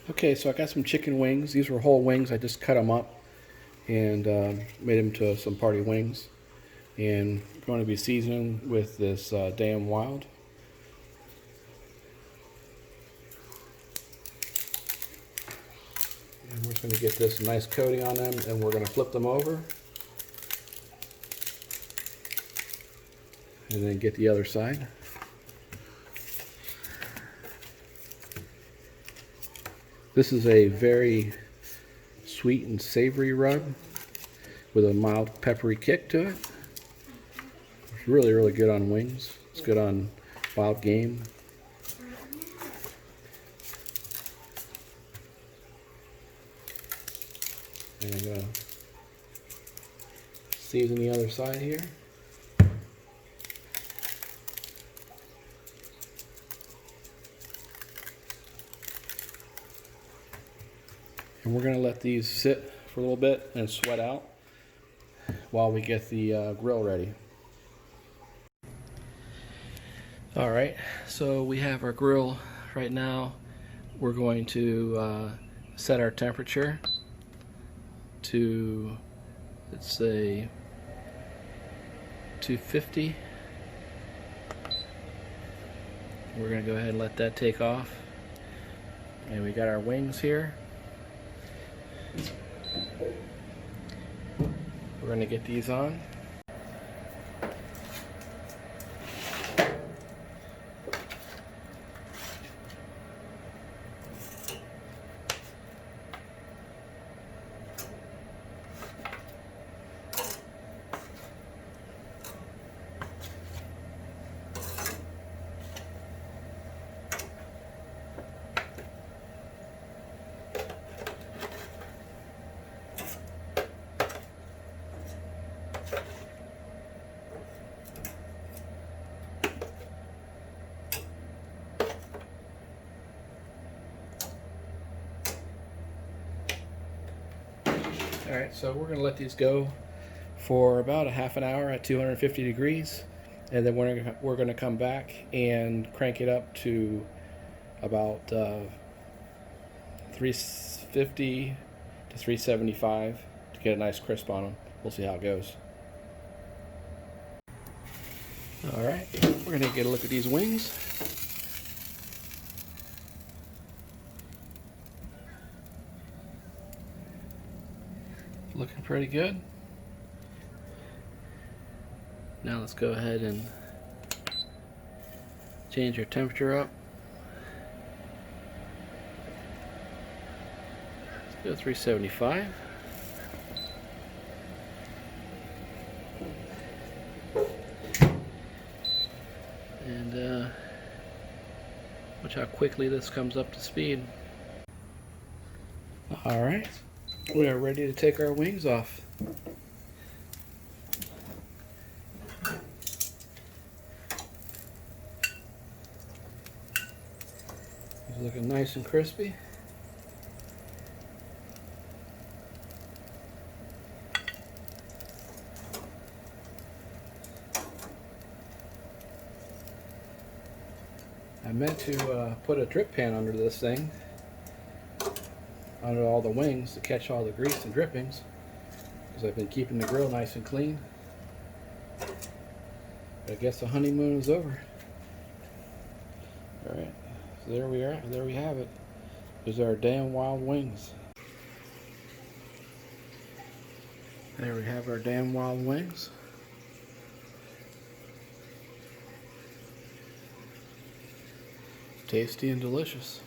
Okay, so I got some chicken wings. These were whole wings. I just cut them up and made them to some party wings. And I'm going to be seasoning with this Dayum Wild. And we're just going to get this nice coating on them, and we're going to flip them over. And then get the other side. This is a very sweet and savory rub with a mild peppery kick to it. It's really, really good on wings. It's good on wild game. And I'm going to season the other side here. And we're going to let these sit for a little bit and sweat out while we get the grill ready. Alright, so we have our grill right now. We're going to set our temperature to, let's say, 250. We're going to go ahead and let that take off. And we got our wings here. We're going to get these on. Alright, so we're going to let these go for about a half an hour at 250 degrees, and then we're going to come back and crank it up to about 350 to 375 to get a nice crisp on them. We'll see how it goes. Alright, we're going to get a look at these wings. Looking pretty good. Now let's go ahead and change our temperature up. Let's go 375. And watch how quickly this comes up to speed. Alright, we are ready to take our wings off. It's looking nice and crispy. I meant to put a drip pan under this thing, under all the wings, to catch all the grease and drippings, because I've been keeping the grill nice and clean. But I guess the honeymoon is over. Alright, so there we are. There we have it. These are our Dayum Wild wings. There we have our Dayum Wild wings. Tasty and delicious.